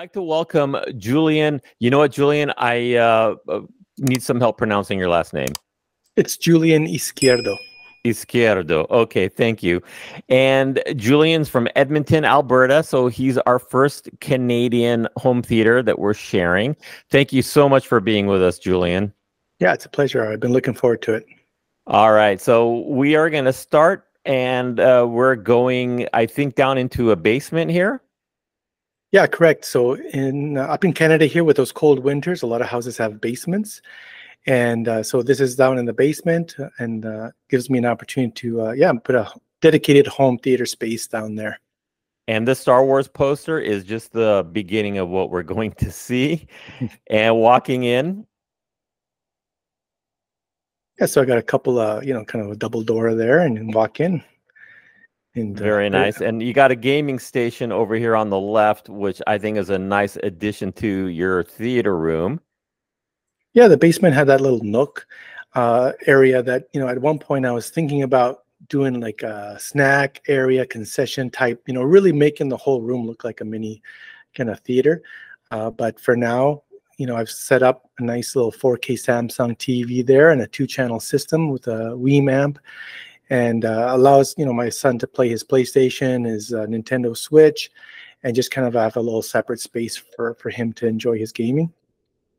like to welcome Julian. You know what, Julian? I need some help pronouncing your last name. It's Julian Izquierdo. Izquierdo. Okay, thank you. And Julian's from Edmonton, Alberta. So he's our first Canadian home theater that we're sharing. Thank you so much for being with us, Julian. Yeah, it's a pleasure. I've been looking forward to it. All right. So we are going to start, and we're going, I think, down into a basement here. Yeah, correct. So up in Canada here with those cold winters, a lot of houses have basements. And so this is down in the basement and gives me an opportunity to, put a dedicated home theater space down there. And the Star Wars poster is just the beginning of what we're going to see. And walking in. Yeah, so I got a couple, kind of a double door there and then walk in. And, very nice. And you got a gaming station over here on the left, which I think is a nice addition to your theater room. Yeah, the basement had that little nook area that, at one point I was thinking about doing like a snack area, concession type, really making the whole room look like a mini kind of theater. But for now, I've set up a nice little 4K Samsung TV there and a 2-channel system with a Wii amp. And allows my son to play his PlayStation, his Nintendo Switch, and just kind of have a little separate space for him to enjoy his gaming.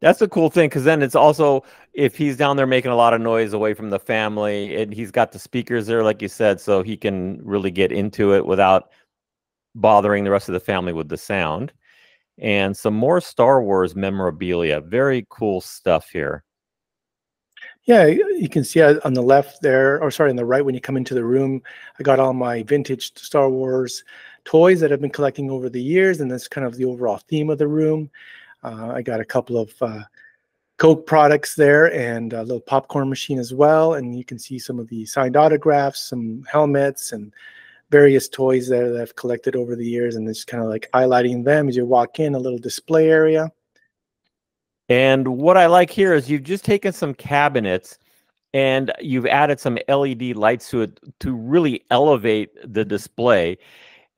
That's a cool thing, because then it's also, if he's down there making a lot of noise away from the family, and he's got the speakers there, like you said, so he can really get into it without bothering the rest of the family with the sound. And some more Star Wars memorabilia. Very cool stuff here. Yeah, you can see on the left there, or sorry, on the right when you come into the room, I got all my vintage Star Wars toys that I've been collecting over the years, and that's kind of the overall theme of the room. I got a couple of Coke products there and a little popcorn machine as well, and you can see some of the signed autographs, some helmets, and various toys there that I've collected over the years, and it's kind of like highlighting them as you walk in, a little display area. And what I like here is you've just taken some cabinets and you've added some LED lights to it to really elevate the display.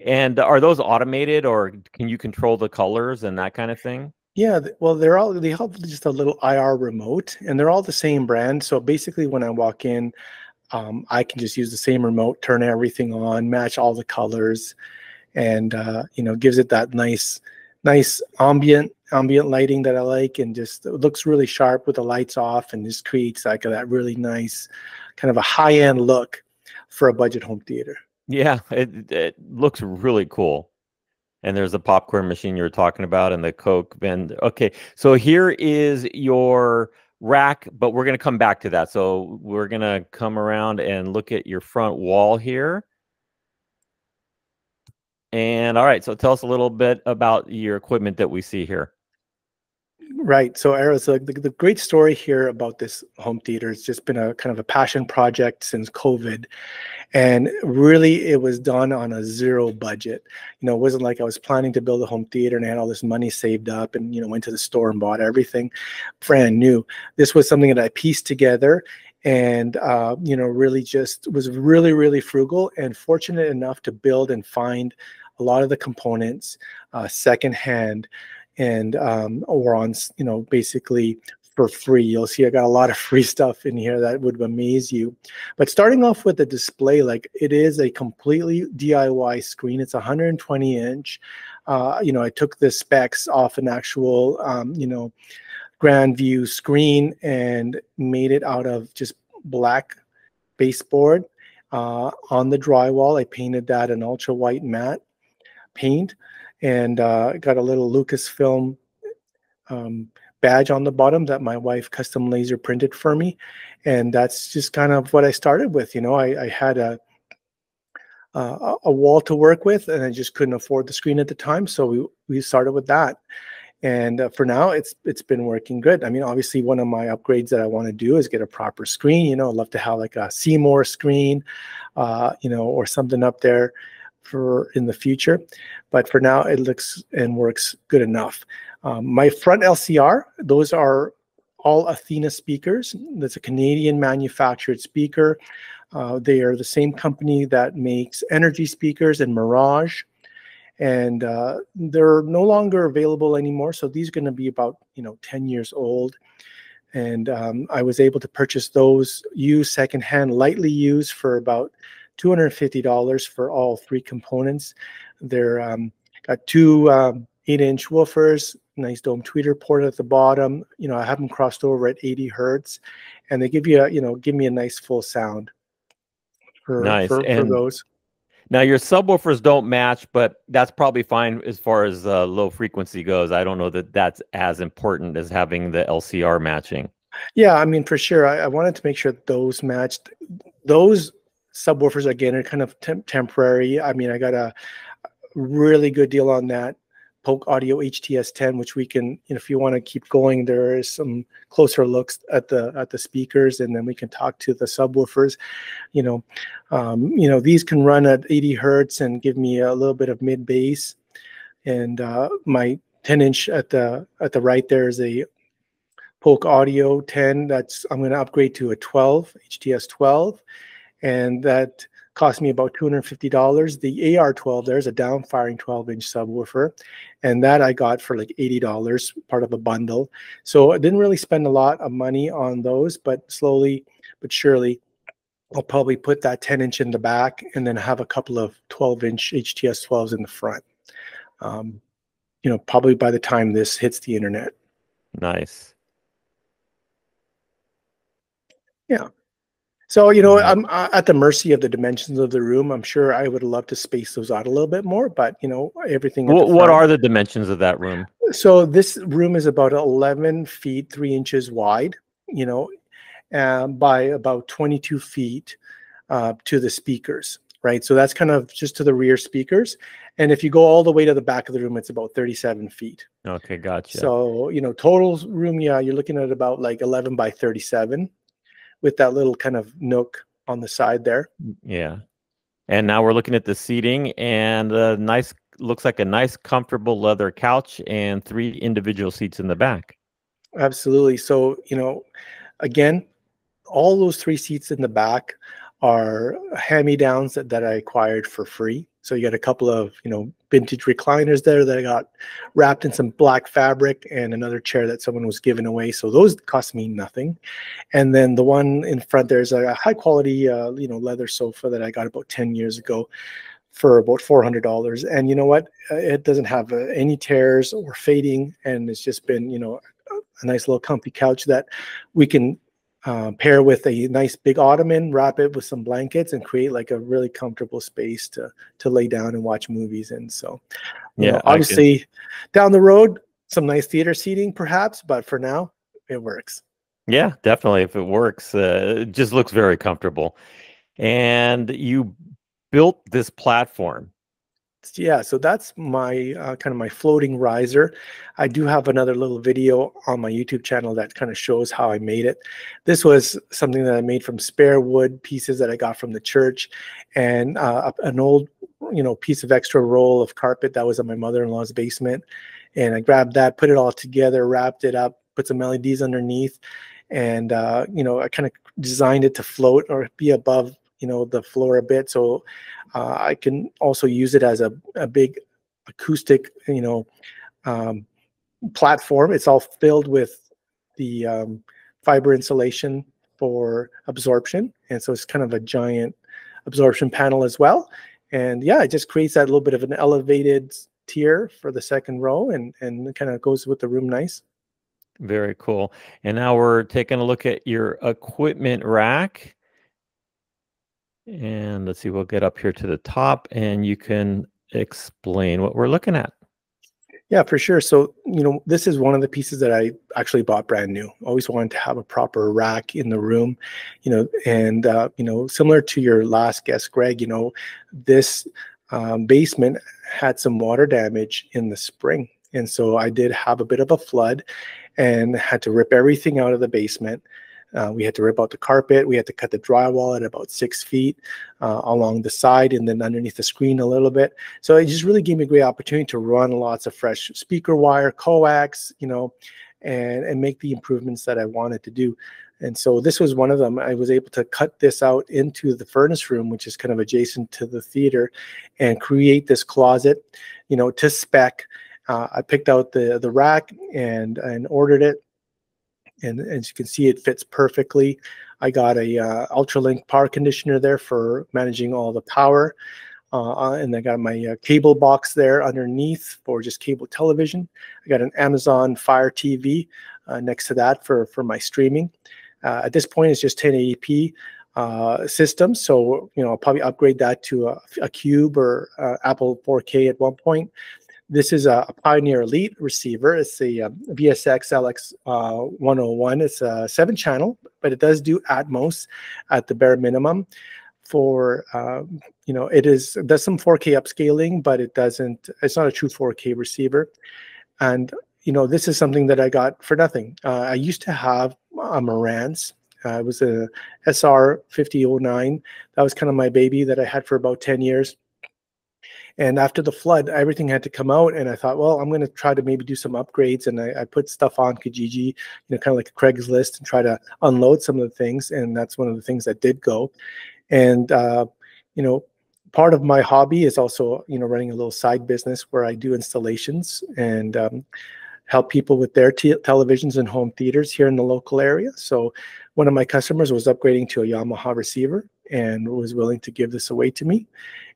And are those automated, or can you control the colors and that kind of thing? Yeah, well, they have just a little IR remote, and they're all the same brand. So basically when I walk in, I can just use the same remote, turn everything on, match all the colors, and gives it that nice ambient lighting that I like, and just it looks really sharp with the lights off, and just creates like that really nice kind of a high-end look for a budget home theater. Yeah, it looks really cool. And there's a popcorn machine you were talking about and the Coke bin. Okay, so here is your rack, but we're going to come back to that. So we're going to come around and look at your front wall here. And all right, so tell us a little bit about your equipment that we see here. Right. So, Eros, the great story here about this home theater has just been a kind of a passion project since COVID. And really, it was done on a zero budget. It wasn't like I was planning to build a home theater and I had all this money saved up and, went to the store and bought everything brand new. This was something that I pieced together and, really just was really, really frugal and fortunate enough to build and find a lot of the components secondhand. And or on basically for free. You'll see I got a lot of free stuff in here that would amaze you. But starting off with the display, like it is a completely DIY screen. It's 120 inch. I took the specs off an actual grand view screen and made it out of just black baseboard on the drywall. I painted that an ultra white matte paint. And got a little Lucasfilm badge on the bottom that my wife custom laser printed for me. And that's just kind of what I started with. I had a wall to work with, and I just couldn't afford the screen at the time. So we started with that. And for now, it's been working good. I mean, obviously, one of my upgrades that I want to do is get a proper screen. I'd love to have like a Seymour screen, or something up there for in the future, but for now it looks and works good enough. My front LCR, those are all Athena speakers. That's a Canadian manufactured speaker. They are the same company that makes Energy speakers and Mirage. and they're no longer available anymore. So these are going to be about 10 years old. And I was able to purchase those used secondhand, lightly used, for about $250 for all 3 components. They're got 2 8-inch woofers, nice dome tweeter port at the bottom. I have them crossed over at 80 hertz, and they give you give me a nice full sound for Nice. for those. Now your subwoofers don't match, but that's probably fine as far as low frequency goes. I don't know that that's as important as having the LCR matching. Yeah, I mean, for sure. I wanted to make sure those matched. Those subwoofers, again, are kind of temporary. I mean, I got a really good deal on that Polk Audio HTS 10, which we can, if you want to keep going, there is some closer looks at the speakers, and then we can talk to the subwoofers. These can run at 80 hertz and give me a little bit of mid bass. And my 10-inch at the right there is a Polk Audio 10. I'm going to upgrade to a 12 HTS 12, and that cost me about $250. The AR12, there's a down-firing 12-inch subwoofer, and that I got for like $80, part of a bundle. So I didn't really spend a lot of money on those, but slowly but surely, I'll probably put that 10-inch in the back and then have a couple of 12-inch HTS 12s in the front. Probably by the time this hits the internet. Nice. Yeah. So, I'm at the mercy of the dimensions of the room. I'm sure I would love to space those out a little bit more, but, everything. What are the dimensions of that room? So this room is about 11 feet, 3 inches wide, by about 22 feet to the speakers, right? So that's kind of just to the rear speakers. And if you go all the way to the back of the room, it's about 37 feet. Okay, gotcha. So, total room, yeah, you're looking at about like 11 by 37. With that little kind of nook on the side there. Yeah. And now we're looking at the seating, and looks like a nice comfortable leather couch and 3 individual seats in the back. Absolutely. So, again, all those 3 seats in the back are hand-me-downs that I acquired for free. So you got a couple of, vintage recliners there that I got wrapped in some black fabric, and another chair that someone was giving away. So those cost me nothing. And then the one in front, there's a high quality, leather sofa that I got about 10 years ago for about $400. And you know what? It doesn't have any tears or fading. And it's just been, a nice little comfy couch that we can pair with a nice big ottoman, wrap it with some blankets, and create like a really comfortable space to lay down and watch movies in. So, obviously down the road, some nice theater seating perhaps, but for now it works. Yeah, definitely. If it works, it just looks very comfortable. And you built this platform. Yeah, so that's my kind of my floating riser. I do have another little video on my YouTube channel that kind of shows how I made it. This was something that I made from spare wood pieces that I got from the church, and an old, piece of extra roll of carpet that was in my mother-in-law's basement. And I grabbed that, put it all together, wrapped it up, put some LEDs underneath, and I kind of designed it to float or be above the floor a bit, so I can also use it as a big acoustic platform. It's all filled with the fiber insulation for absorption, and so it's kind of a giant absorption panel as well. And yeah, it just creates that little bit of an elevated tier for the second row, and it kind of goes with the room nice. Very cool. And now we're taking a look at your equipment rack. And let's see, we'll get up here to the top and you can explain what we're looking at. Yeah, for sure. So, this is one of the pieces that I actually bought brand new. Always wanted to have a proper rack in the room, and, similar to your last guest, Greg, this basement had some water damage in the spring. And so I did have a bit of a flood and had to rip everything out of the basement. We had to rip out the carpet. We had to cut the drywall at about 6 feet along the side, and then underneath the screen a little bit. So it just really gave me a great opportunity to run lots of fresh speaker wire, coax, and make the improvements that I wanted to do. And so this was one of them. I was able to cut this out into the furnace room, which is kind of adjacent to the theater, and create this closet. to spec. I picked out the rack and ordered it, and as you can see, it fits perfectly. I got a Ultralink power conditioner there for managing all the power. And I got my cable box there underneath for just cable television. I got an Amazon Fire TV next to that for my streaming. At this point, it's just 1080p system, so I'll probably upgrade that to a Cube or Apple 4K at one point. This is a Pioneer Elite receiver. It's a VSX LX 101. It's a 7-channel, but it does do Atmos at the bare minimum. For it does some 4K upscaling, but it's not a true 4K receiver. And this is something that I got for nothing. I used to have a Marantz. It was a SR 5009. That was kind of my baby that I had for about 10 years. And after the flood, everything had to come out, and I thought, well, I'm going to try to maybe do some upgrades. And I put stuff on Kijiji, kind of like a Craigslist, and try to unload some of the things. And that's one of the things that did go. And part of my hobby is also running a little side business where I do installations and help people with their televisions and home theaters here in the local area. So one of my customers was upgrading to a Yamaha receiver and was willing to give this away to me.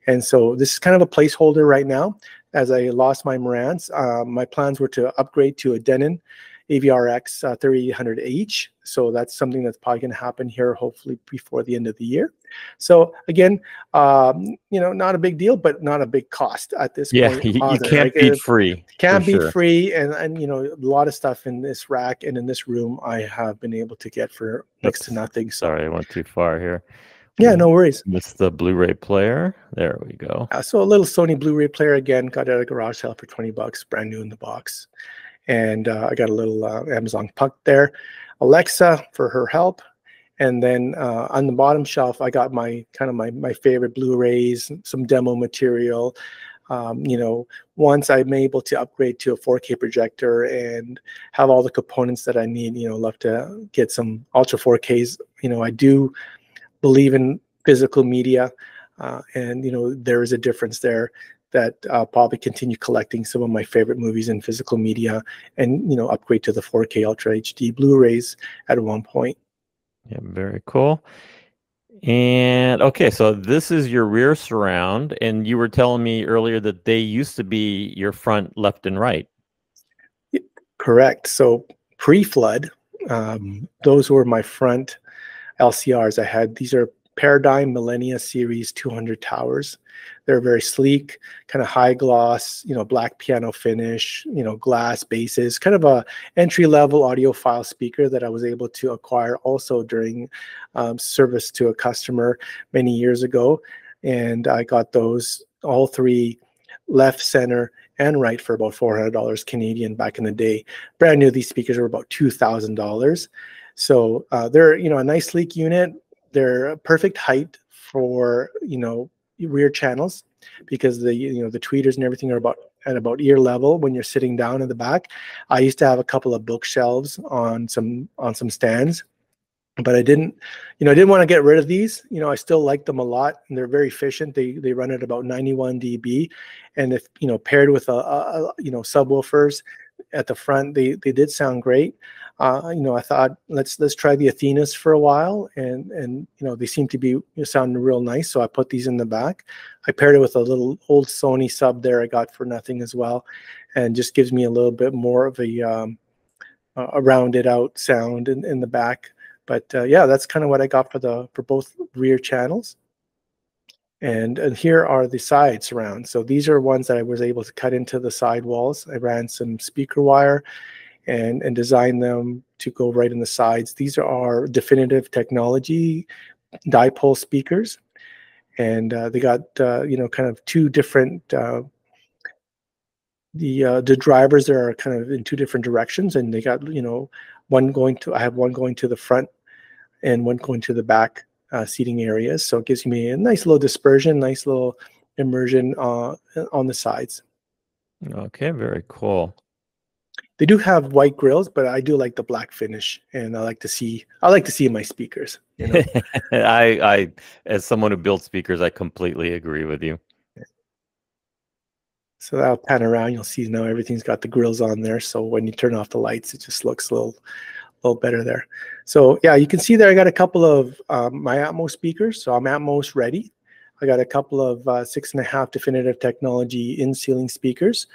And so this is kind of a placeholder right now. As I lost my Marantz, my plans were to upgrade to a Denon AVRX 3800H. So that's something that's probably going to happen here, hopefully before the end of the year. So again, not a big deal, but not a big cost at this point. You can't beat free. Can't beat free, and a lot of stuff in this rack and in this room I have been able to get for next to nothing. So. Sorry, I went too far here. Yeah, no worries. Missed the Blu-ray player. There we go. So a little Sony Blu-ray player again. Got it at a garage sale for $20, brand new in the box. And I got a little Amazon Puck there. Alexa for her help. And then on the bottom shelf, I got my favorite Blu-rays, some demo material. Once I'm able to upgrade to a 4K projector and have all the components that I need, love to get some Ultra 4Ks. I do believe in physical media, and there is a difference there that I'll probably continue collecting some of my favorite movies in physical media and upgrade to the 4K Ultra HD Blu-rays at one point. Yeah, very cool. And okay, so this is your rear surround, and you were telling me earlier that they used to be your front left and right. Correct. So pre-flood, those were my front LCRs I had. These are Paradigm Millenia Series 200 towers. They're very sleek, kind of high gloss, black piano finish, glass bases, kind of a entry-level audiophile speaker that I was able to acquire also during service to a customer many years ago. And I got those all three, left, center, and right, for about $400 Canadian back in the day. Brand new, these speakers were about $2,000. So they're a nice sleek unit. They're a perfect height for rear channels, because the the tweeters and everything are at about ear level when you're sitting down in the back. I used to have a couple of bookshelves on some stands, but I didn't want to get rid of these. I still like them a lot, and they're very efficient. They run at about 91 dB, and if paired with subwoofers at the front, they did sound great. I thought let's try the Athenas for a while, and they seem to be sounding real nice. So I put these in the back. I paired it with a little old Sony sub there I got for nothing as well, and just gives me a little bit more of a rounded out sound in the back. But yeah, that's kind of what I got for both rear channels. And here are the side surrounds. So these are ones that I was able to cut into the side walls. I ran some speaker wire and designed them to go right in the sides. These are Definitive Technology dipole speakers, and they got kind of two different the drivers there are kind of in two different directions, and they got I have one going to the front and one going to the back seating areas. So it gives me a nice little dispersion, nice little immersion on the sides. Okay, very cool. They do have white grills, but I do like the black finish, and I like to see my speakers. I as someone who builds speakers, I completely agree with you. So I'll pan around. You'll see now everything's got the grills on there. So when you turn off the lights, it just looks a little better there. So yeah, you can see there I got a couple of my Atmos speakers. So I'm Atmos ready. I got a couple of 6.5 definitive technology in-ceiling speakers.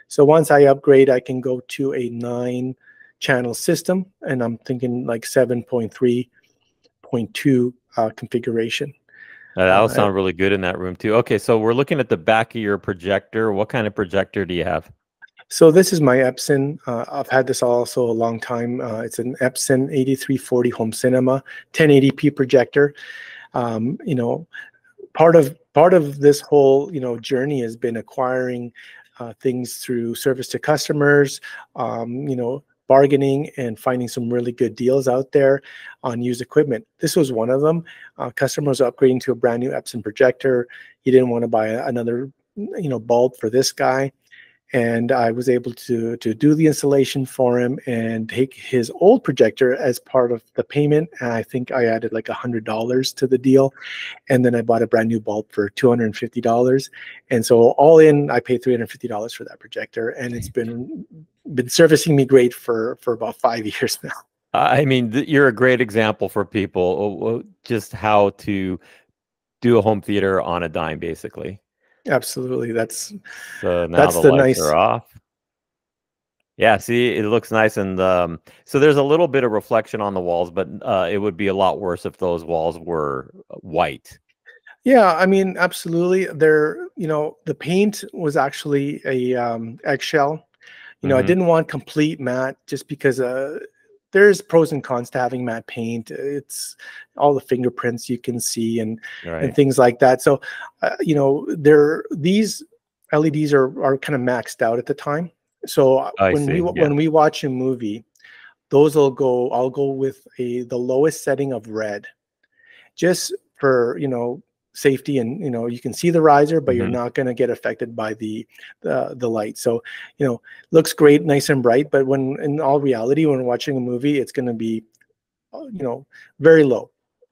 So once I upgrade, I can go to a 9-channel system, and I'm thinking like 7.3.2 configuration. That will sound really good in that room too. Okay, so we're looking at the back of your projector. What kind of projector do you have? So this is my Epson. I've had this also a long time. It's an Epson 8340 home cinema 1080p projector. You know, part of this whole journey has been acquiring things through service to customers, bargaining and finding some really good deals out there on used equipment. This was one of them. Customers upgrading to a brand new Epson projector. He didn't want to buy another bulb for this guy. And I was able to do the installation for him and take his old projector as part of the payment. And I think I added like $100 to the deal. And then I bought a brand new bulb for $250. And so all in, I paid $350 for that projector. And it's been servicing me great for about 5 years now. I mean, you're a great example for people just how to do a home theater on a dime, basically. Absolutely. That's so now that's the lights are off. Yeah, see, it looks nice. And so there's a little bit of reflection on the walls, but it would be a lot worse if those walls were white. Yeah, I mean, absolutely. The paint was actually a eggshell. I didn't want complete matte just because there's pros and cons to having matte paint. It's all the fingerprints you can see and things like that. So, these LEDs are kind of maxed out at the time. So when we watch a movie, I'll go with the lowest setting of red, just for safety, and you can see the riser, but you're not going to get affected by the light. So looks great, nice and bright, but in all reality, when watching a movie, it's going to be very low.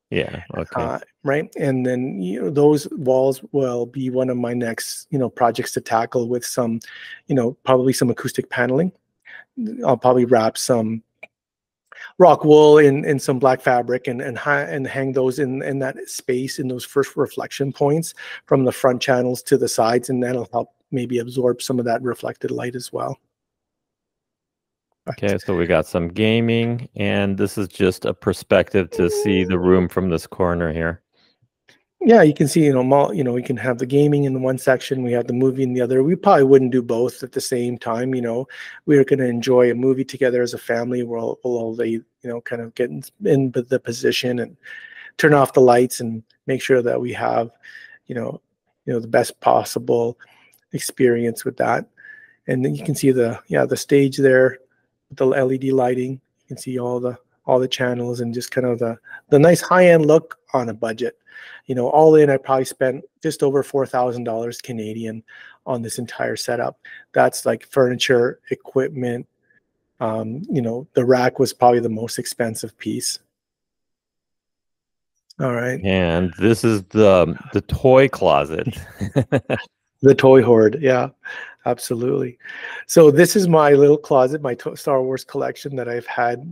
Yeah. Okay. Right. And then those walls will be one of my next projects to tackle with some probably some acoustic paneling. I'll probably wrap some rock wool in some black fabric and hang those in that space, in those first reflection points from the front channels to the sides, and that'll help maybe absorb some of that reflected light as well. Okay, so we got some gaming, and this is just a perspective to see the room from this corner here. Yeah, you can see, we can have the gaming in the one section, we have the movie in the other. We probably wouldn't do both at the same time. We are going to enjoy a movie together as a family. We'll all kind of get in the position and turn off the lights and make sure that we have, the best possible experience with that. And then you can see the stage there with the LED lighting. You can see all the channels and just kind of the nice high-end look on a budget. All in, I probably spent just over $4,000 Canadian on this entire setup. That's like furniture, equipment. The rack was probably the most expensive piece. All right. And this is the toy closet. The toy hoard. Yeah, absolutely. So this is my little closet, my Star Wars collection that I've had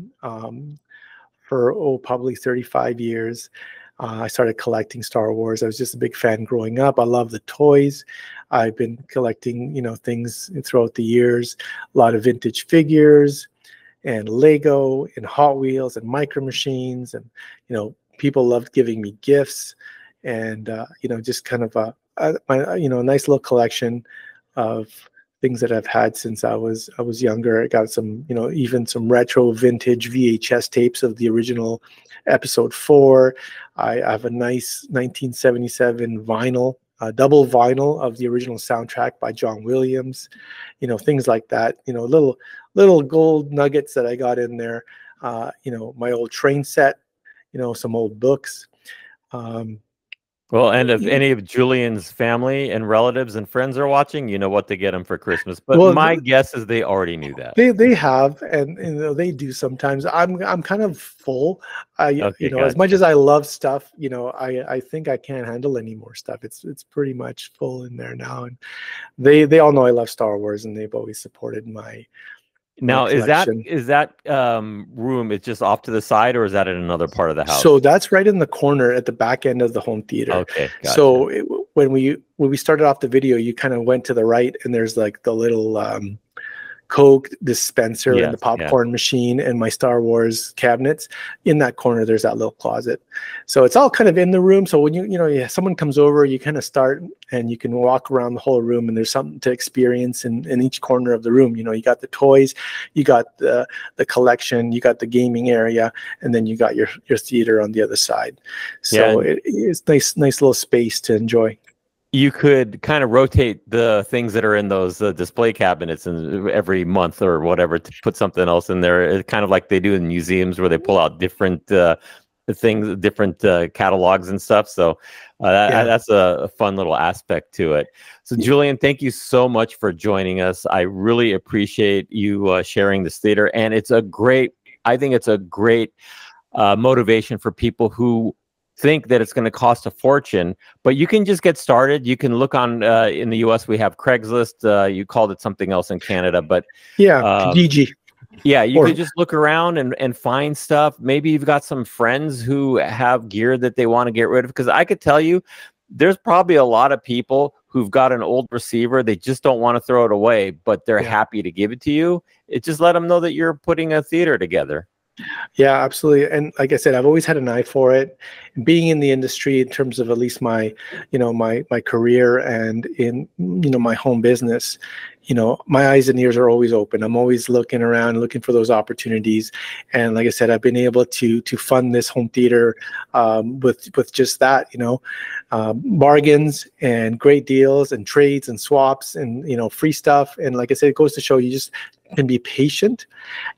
for probably 35 years. I started collecting Star Wars. I was just a big fan growing up. I love the toys. I've been collecting, things throughout the years, a lot of vintage figures and Lego and Hot Wheels and Micro Machines. And, people loved giving me gifts and, just kind of a nice little collection of things that I've had since I was younger. I got some, even some retro vintage VHS tapes of the original Episode 4. I have a nice 1977 vinyl, double vinyl of the original soundtrack by John Williams. Things like that. Little gold nuggets that I got in there. My old train set. Some old books. Well, and if any of Julian's family and relatives and friends are watching, you know what to get them for Christmas. But Well, my guess is they already knew that. they have, and you know, they do sometimes. I'm kind of full. Okay, You know, as much as I love stuff, you know, I think I can't handle any more stuff. It's pretty much full in there now, and they all know I love Star Wars, and they've always supported my Now, collection. is that room? It's just off to the side, or is that in another part of the house? So that's right in the corner at the back end of the home theater. Okay, gotcha. So when we started off the video, you kind of went to the right, and there's like the little Coke dispenser and the popcorn machine and my Star Wars cabinets. In that corner, there's that little closet. So it's all kind of in the room. So when someone comes over, you kind of start and you can walk around the whole room, and there's something to experience in each corner of the room. You know, you got the toys, you got the collection, you got the gaming area, and then you got your theater on the other side. So it's nice little space to enjoy. You could kind of rotate the things that are in those display cabinets and every month or whatever to put something else in there. It's kind of like they do in museums where they pull out different things, different catalogs and stuff. So that's a fun little aspect to it. So Julian, thank you so much for joining us. I really appreciate you sharing this theater, and I think it's a great motivation for people who think that it's going to cost a fortune, but you can just get started. You can look on in the US, we have Craigslist. You called it something else in Canada, but Kijiji. Yeah, you could just look around and find stuff. Maybe you've got some friends who have gear that they want to get rid of, because I could tell you there's probably a lot of people who've got an old receiver. They just don't want to throw it away, but they're happy to give it to you. It just let them know that you're putting a theater together. Yeah, absolutely. And like I said, I've always had an eye for it. Being in the industry in terms of at least my career and in, my home business, my eyes and ears are always open. I'm always looking around, looking for those opportunities. And like I said, I've been able to fund this home theater with just that, bargains and great deals and trades and swaps and, free stuff. And like I said, it goes to show you just can be patient,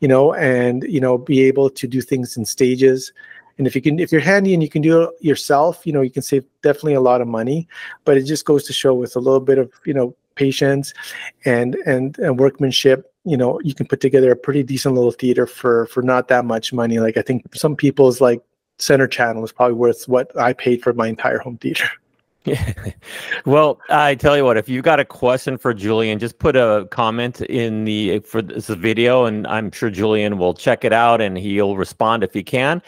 and, be able to do things in stages. And if you're handy and you can do it yourself, you can save definitely a lot of money. But it just goes to show with a little bit of, patience and workmanship, you can put together a pretty decent little theater for not that much money. Like I think some people's like center channel is probably worth what I paid for my entire home theater. Well, I tell you what, if you've got a question for Julian, just put a comment for this video, and I'm sure Julian will check it out and he'll respond if he can.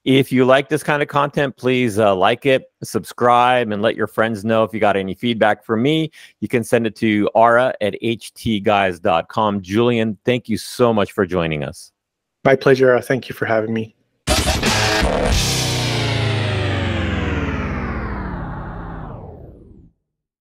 If you like this kind of content, please like it, subscribe, and let your friends know. If you got any feedback from me, you can send it to ara@htguys.com. Julian, thank you so much for joining us. My pleasure. Thank you for having me.